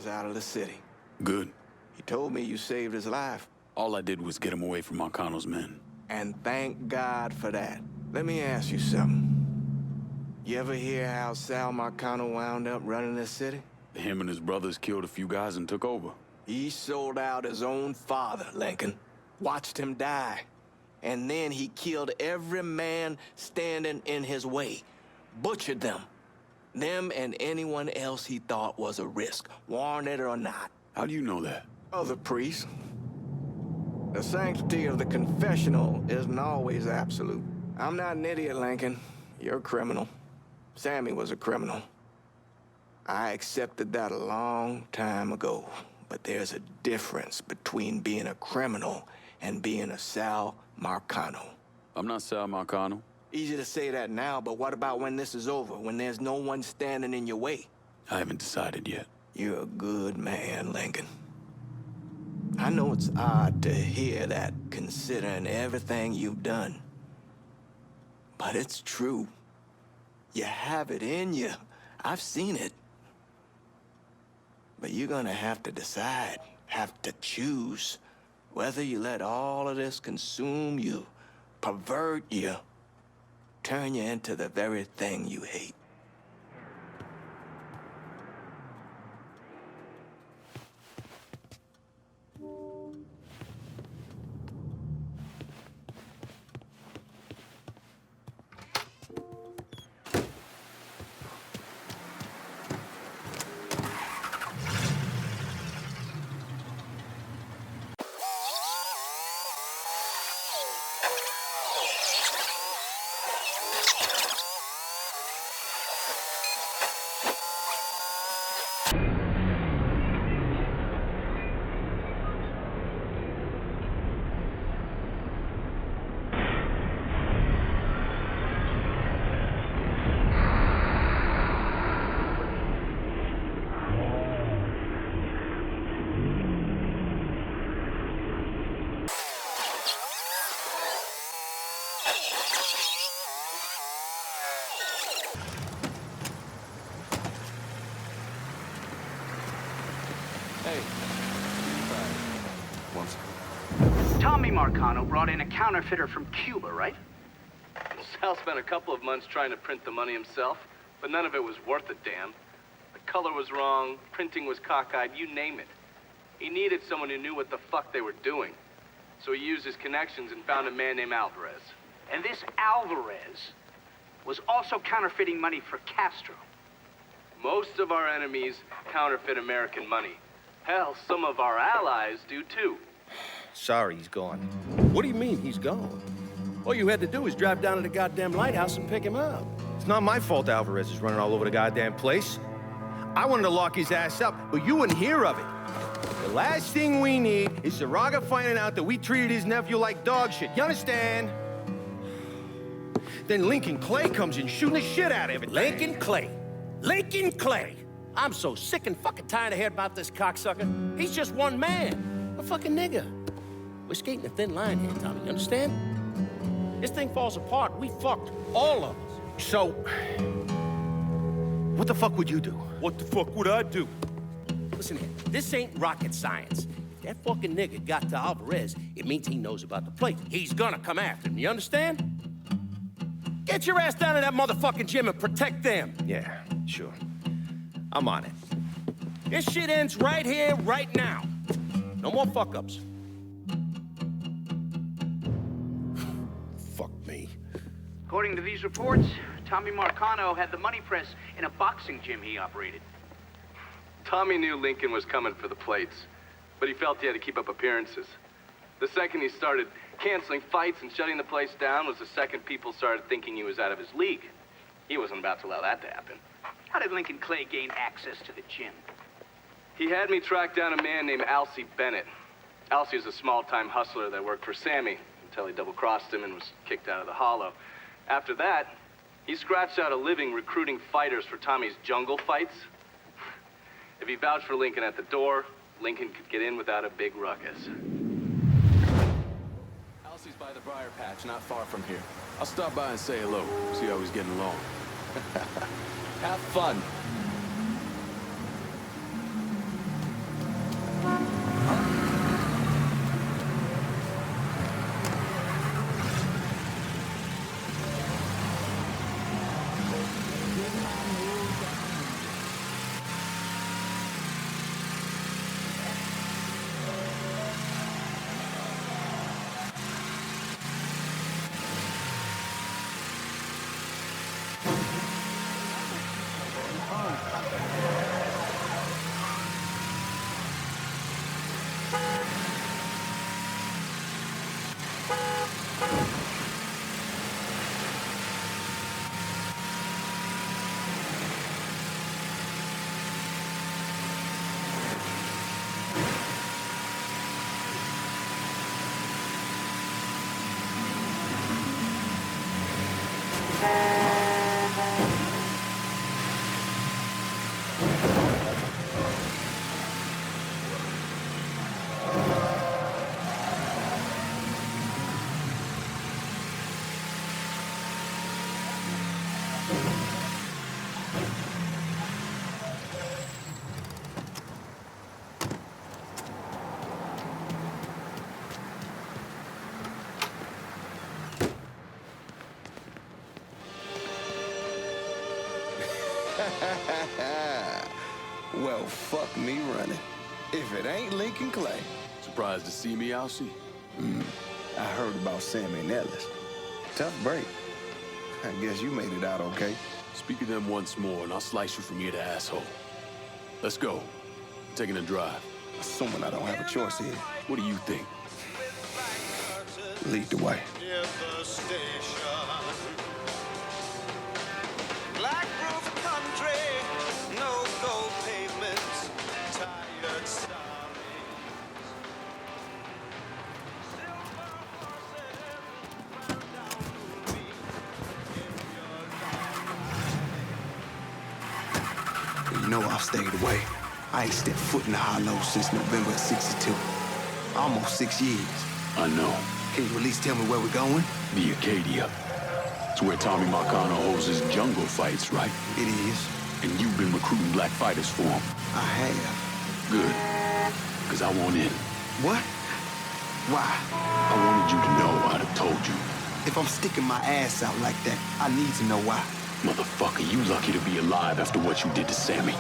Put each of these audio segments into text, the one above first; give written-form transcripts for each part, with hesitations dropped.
was out of the city. Good. He told me you saved his life. All I did was get him away from MARCANO's men. And thank God for that. Let me ask you something. You ever hear how Sal MARCANO wound up running this city? Him and his brothers killed a few guys and took over. He sold out his own father, Lincoln. Watched him die. And then he killed every man standing in his way. Butchered them. Them and anyone else he thought was a risk, warranted or not. How do you know that? Other priests. The sanctity of the confessional isn't always absolute. I'm not an idiot, Lincoln. You're a criminal. Sammy was a criminal. I accepted that a long time ago. But there's a difference between being a criminal and being a Sal MARCANO. I'm not Sal MARCANO. Easy to say that now, but what about when this is over, when there's no one standing in your way? I haven't decided yet. You're a good man, Lincoln. I know it's odd to hear that, considering everything you've done. But it's true. You have it in you. I've seen it. But you're gonna have to decide, have to choose, whether you let all of this consume you, pervert you, turn you into the very thing you hate. Hey. Tommy MARCANO brought in a counterfeiter from Cuba, right? Sal spent a couple of months trying to print the money himself, but none of it was worth a damn. The color was wrong, printing was cockeyed, you name it. He needed someone who knew what the fuck they were doing. So he used his connections and found a man named Alvarez. And this Alvarez was also counterfeiting money for Castro. Most of our enemies counterfeit American money. Hell, some of our allies do too. Sorry, he's gone. What do you mean, he's gone? All you had to do was drive down to the goddamn lighthouse and pick him up. It's not my fault Alvarez is running all over the goddamn place. I wanted to lock his ass up, but you wouldn't hear of it. The last thing we need is Zaraga finding out that we treated his nephew like dog shit. You understand? Then Lincoln Clay comes in shooting the shit out of it. Lincoln Clay. Lincoln Clay. I'm so sick and fucking tired of hearing about this cocksucker. He's just one man. A fucking nigga. We're skating a thin line here, Tommy, you understand? This thing falls apart, we fucked. All of us. So, what the fuck would you do? What the fuck would I do? Listen here, this ain't rocket science. If that fucking nigga got to Alvarez, it means he knows about the place. He's gonna come after him, you understand? Get your ass down to that motherfucking gym and protect them. Yeah, sure. I'm on it. This shit ends right here, right now. No more fuck-ups. Fuck me. According to these reports, Tommy MARCANO had the money press in a boxing gym he operated. Tommy knew Lincoln was coming for the plates, but he felt he had to keep up appearances. The second he started canceling fights and shutting the place down was the second people started thinking he was out of his league. He wasn't about to allow that to happen. How did Lincoln Clay gain access to the gym? He had me track down a man named Alcy Bennett. Alcy is a small-time hustler that worked for Sammy until he double-crossed him and was kicked out of the Hollow. After that, he scratched out a living recruiting fighters for Tommy's jungle fights. If he vouched for Lincoln at the door, Lincoln could get in without a big ruckus. Alcy's by the briar patch, not far from here. I'll stop by and say hello, see how he's getting along. Have fun. Well, fuck me running. If it ain't Lincoln Clay. Surprised to see me, Alcy? I heard about Sammy and Ellis. Tough break. I guess you made it out okay. Speak of them once more, and I'll slice you from ear to asshole. Let's go. I'm taking a drive. Assuming I don't have a choice here. What do you think? Lead the way. Black roof country, no gold pavements, tired starlings. Silver horses bound down to me in your dark. You know I've stayed away. I ain't stepped foot in the hollow since November of '62. Almost 6 years. I know. Can you at least tell me where we're going? The Acadia. It's where Tommy Marcano holds his jungle fights, right? It is. And you've been recruiting black fighters for him. I have. Good. Because I want in. What? Why? I wanted you to know I'd have told you. If I'm sticking my ass out like that, I need to know why. Motherfucker, you lucky to be alive after what you did to Sammy.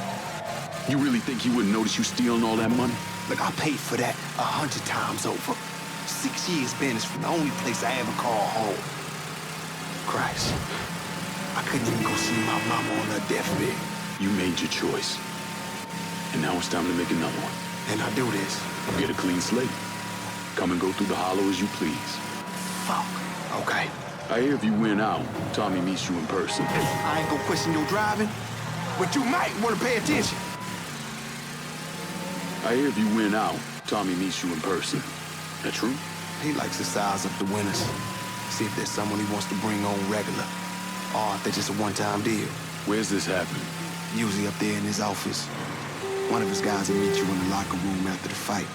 You really think he wouldn't notice you stealing all that money? Look, I paid for that 100 times over. 6 years banished from the only place I ever call home. Christ. I couldn't even go see my mama on her deathbed. You made your choice. And now it's time to make another one. And I do this. Get a clean slate. Come and go through the hollow as you please. Fuck. Okay. I hear if you win out, Tommy meets you in person. I ain't gonna question your driving, but you might want to pay attention. I hear if you win out, Tommy meets you in person. That true? He likes to size up the winners. See if there's someone he wants to bring on regular. Or if they're just a one-time deal. Where's this happening? Usually up there in his office. One of his guys will meet you in the locker room after the fight.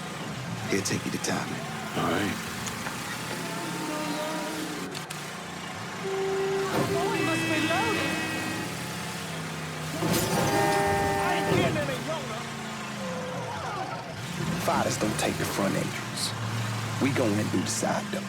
He'll take you to Tommy. All right. Fighters don't take the front entrance. We go in through the side door.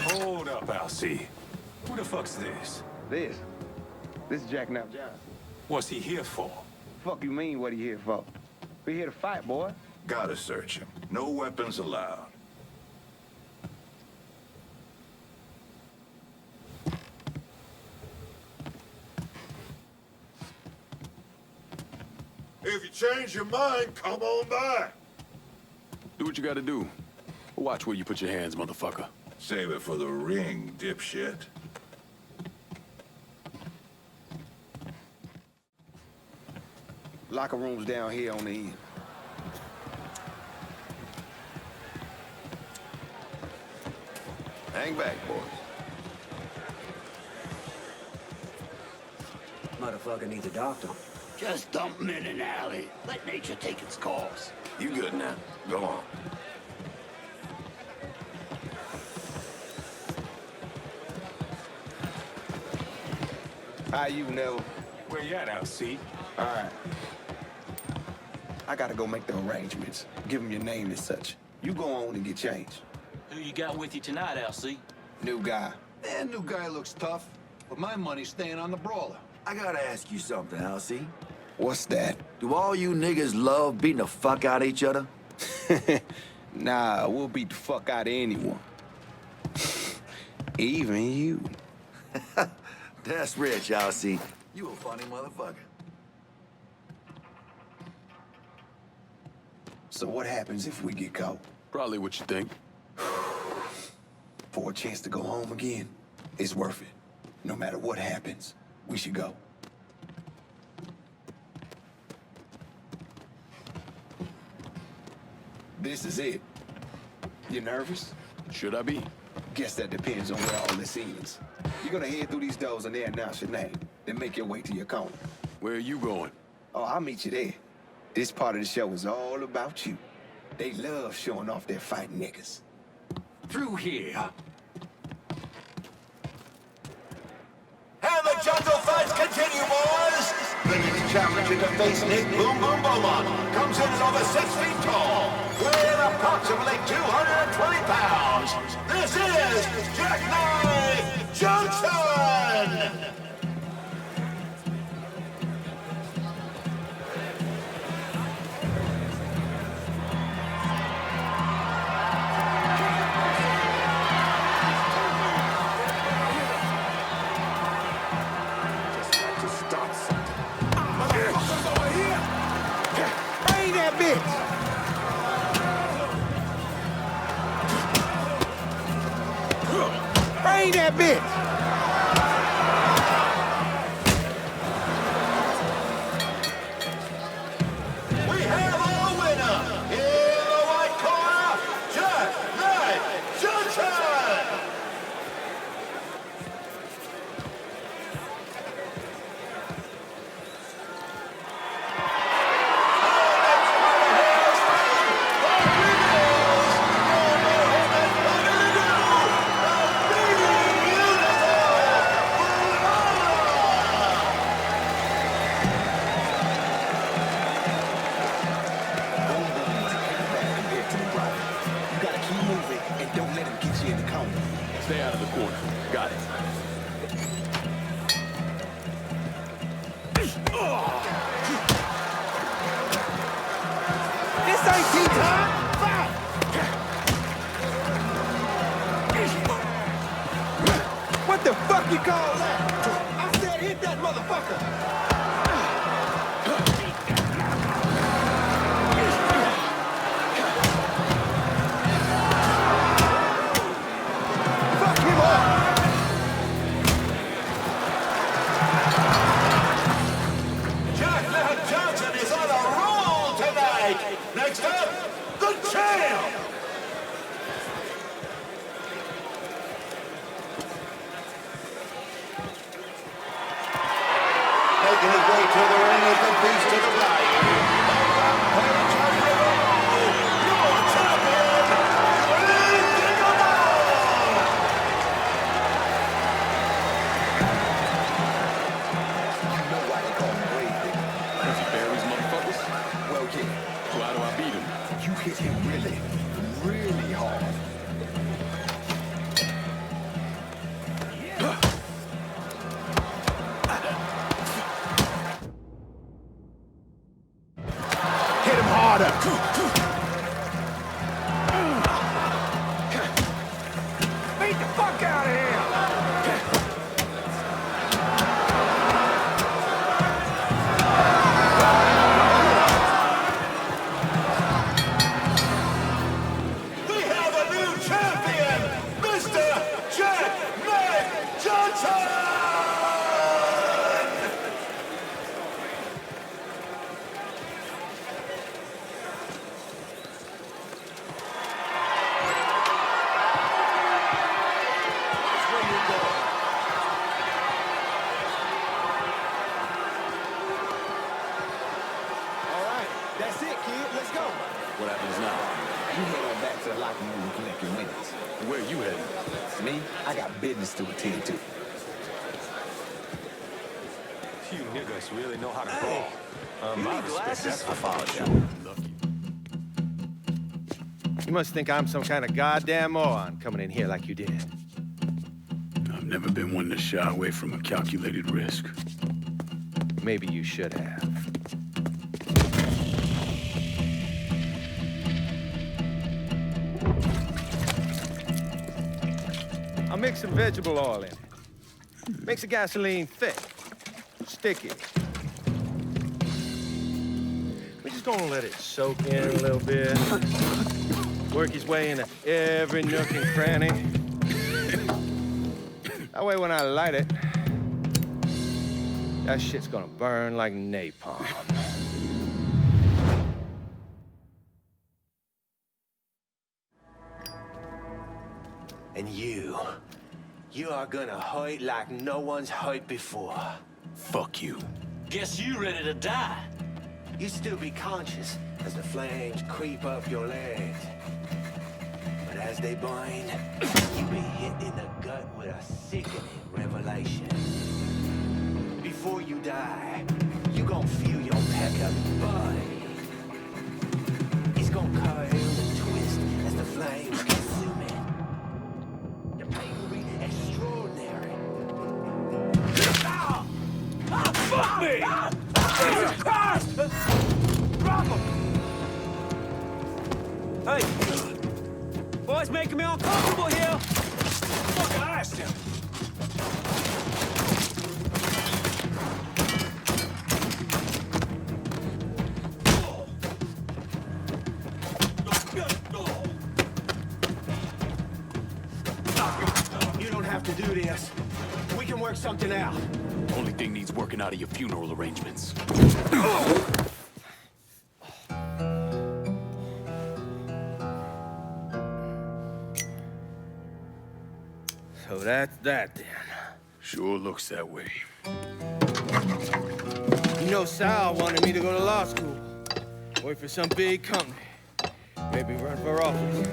Hold up, Alcy. Who the fuck's this? This is Jack Knapp Johnson. What's he here for? Fuck you mean what he here for? We here to fight, boy. Gotta search him. No weapons allowed. If you change your mind, come on back. Do what you gotta do. Watch where you put your hands, motherfucker. Save it for the ring, dipshit. Locker room's down here on the end. Hang back, boys. Motherfucker needs a doctor. Just dump him in an alley. Let nature take its course. You good now? Go on. How you know? Where you at, Alcy? All right. I gotta go make the arrangements. Give him your name and such. You go on and get changed. Who you got with you tonight, Alcy? New guy. That new guy looks tough, but my money's staying on the brawler. I gotta ask you something, Alcy. What's that? Do all you niggas love beating the fuck out of each other? Nah, we'll beat the fuck out of anyone. Even you. That's rich, Alcy. You a funny motherfucker. So what happens if we get caught? Probably what you think. For a chance to go home again, it's worth it. No matter what happens, we should go. This is it. You nervous? Should I be? Guess that depends on where all this ends. You're gonna head through these doors and they announce your name, then make your way to your corner. Where are you going? Oh, I'll meet you there. This part of the show is all about you. They love showing off their fighting niggas. through here. And the jungle fights continue, boys! The next challenger to face Nick Boom Boom Beaumont comes in at over 6 feet tall, weighing approximately 220 pounds. This is Jackknife Johnson! Bring that bitch! We have our winner in the white corner, Jackknife Johnson! Stay out of the corner. Got it. This ain't tea time! Foul! What the fuck you call that? I said hit that motherfucker! Next up, the champ! Making his way to the ring is the beast of the right. Hit him really, really hard. Hit him harder! Beat the fuck out of here! That's it, kid. Let's go. What happens now? You head on back to the locker room and collect your winnings. Where are you heading? Me? I got business to attend to. You niggas really know how to Hey, brawl. you need glasses? I followed you. You must think I'm some kind of goddamn moron coming in here like you did. I've never been one to shy away from a calculated risk. Maybe you should have. I'll mix some vegetable oil in it. Makes the gasoline thick, sticky. We're just gonna let it soak in a little bit. Work his way into every nook and cranny. That way when I light it, that shit's gonna burn like napalm. And you are gonna hurt like no one's hurt before. Fuck you. Guess you ready to die. You still be conscious as the flames creep up your legs. But as they blind, you be hit in the gut with a sickening revelation. Before you die, you gon' feel your peck of body. It's gon' curl and twist as the flames consume it. The pain will be extraordinary. Ah! Ah, fuck me! Jesus Christ! Drop him! Hey! Boy's making me uncomfortable here! Fuck, I asked him! You don't have to do this. We can work something out. Only thing needs working out of your funeral arrangements. So that's that then. Sure looks that way. You know, Sal wanted me to go to law school. Work for some big company. Maybe run for office.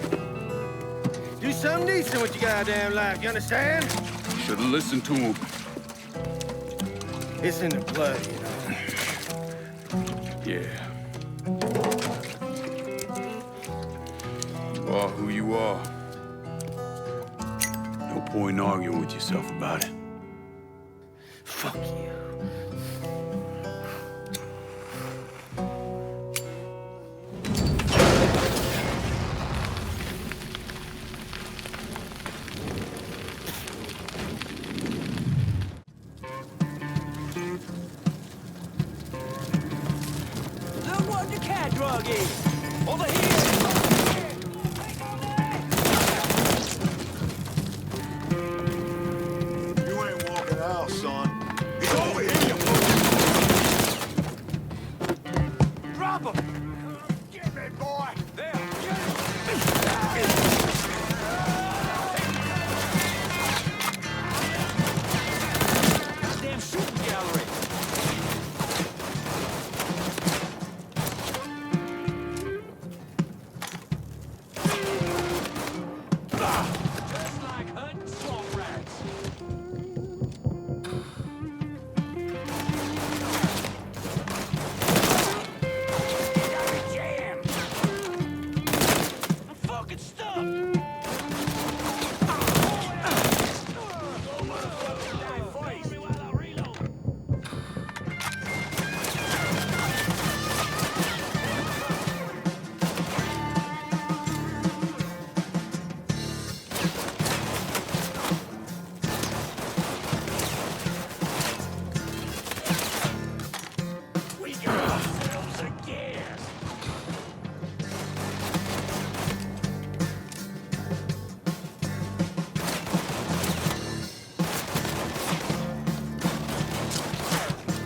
Do something decent with your goddamn life, you understand? Should've listened to him. It's in the blood, you know. Yeah. You are who you are. No point in arguing with yourself about it. Fuck you. Look what the cat drug is! Over here! You ain't walking out, son. He's over here! Drop him! Get me, boy! There, get him! Goddamn shooting gallery! Just like hunting swamp rats. Got me jammed. I'm fucking stuck. Die while I reload. We got ourselves a gas.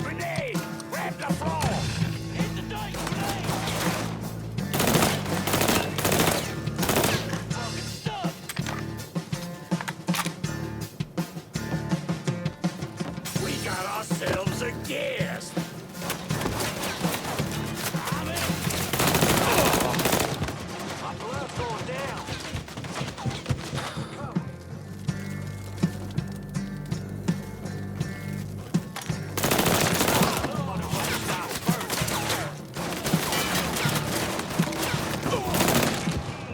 Grenade! Grab the floor! Hit the dice, grenade! Fucking stuck! We got ourselves a gas! I'm in! My blood's going down!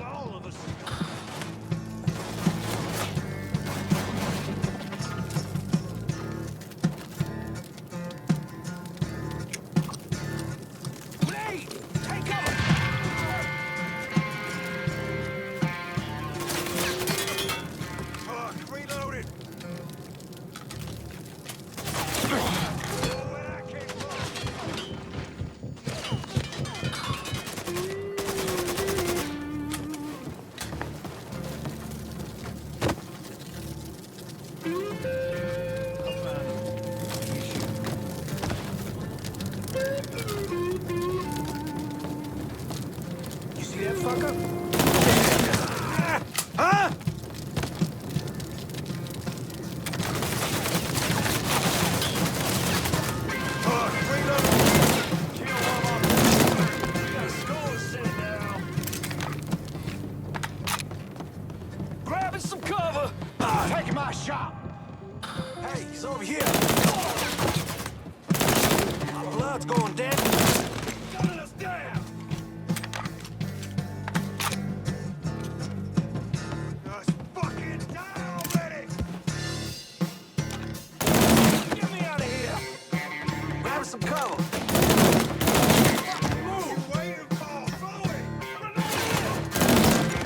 All of us. Grenade! Take cover! Fuck, reloaded! Where I came from. You see that fucker? Huh? Fuck, reload! Kill one of them. We got scores sitting down. taking my shot. Hey, he's over here. My blood's going dead. Gunning us down. Just fucking die already. Get me out of here. Grab some cover. Move, waiting for throwing.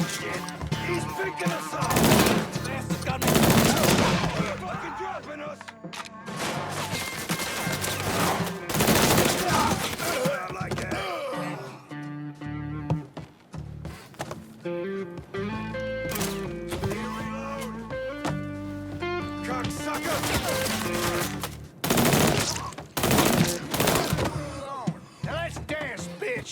Shit, he's picking us up. Bastard got me. Fucking dropping us. Like that. Reload. Cocksucker. Now let's dance, bitch.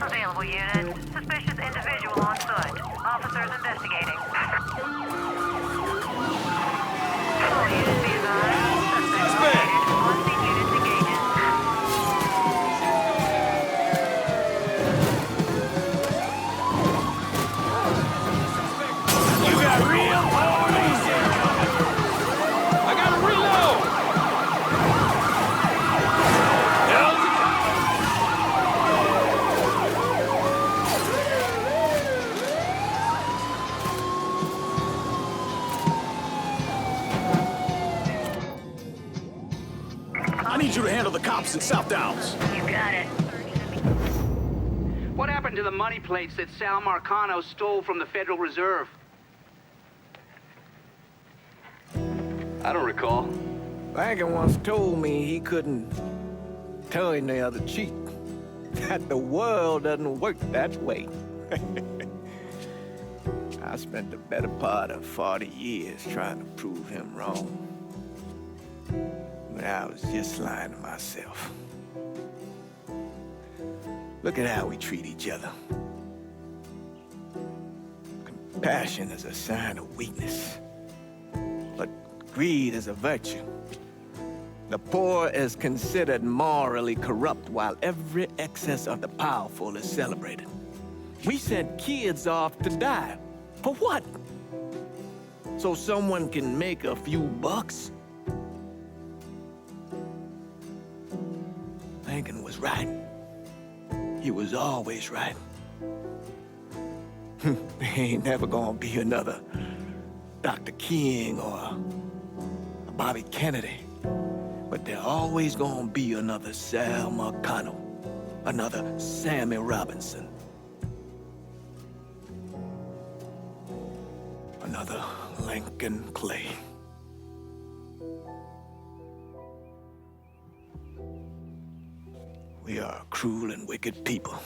Available unit. Suspicious individual on foot. Officers investigating. All units be advised. Suspect located. One seat units engaging. You got real police incoming. I gotta reload. Hell's it coming? I need you to handle the cops in South Downs. You got it. What happened to the money plates that Sal Marcano stole from the Federal Reserve? I don't recall. Lankin once told me he couldn't tell any other cheat that the world doesn't work that way. I spent the better part of 40 years trying to prove him wrong. But I was just lying to myself. Look at how we treat each other. Compassion is a sign of weakness, but greed is a virtue. The poor is considered morally corrupt, while every excess of the powerful is celebrated. We sent kids off to die. For what? So someone can make a few bucks? Lincoln was right. He was always right. There ain't never gonna be another Dr. King or a Bobby Kennedy. But there always gonna be another Sal Marcano, another Sammy Robinson, another Lincoln Clay. We are a cruel and wicked people.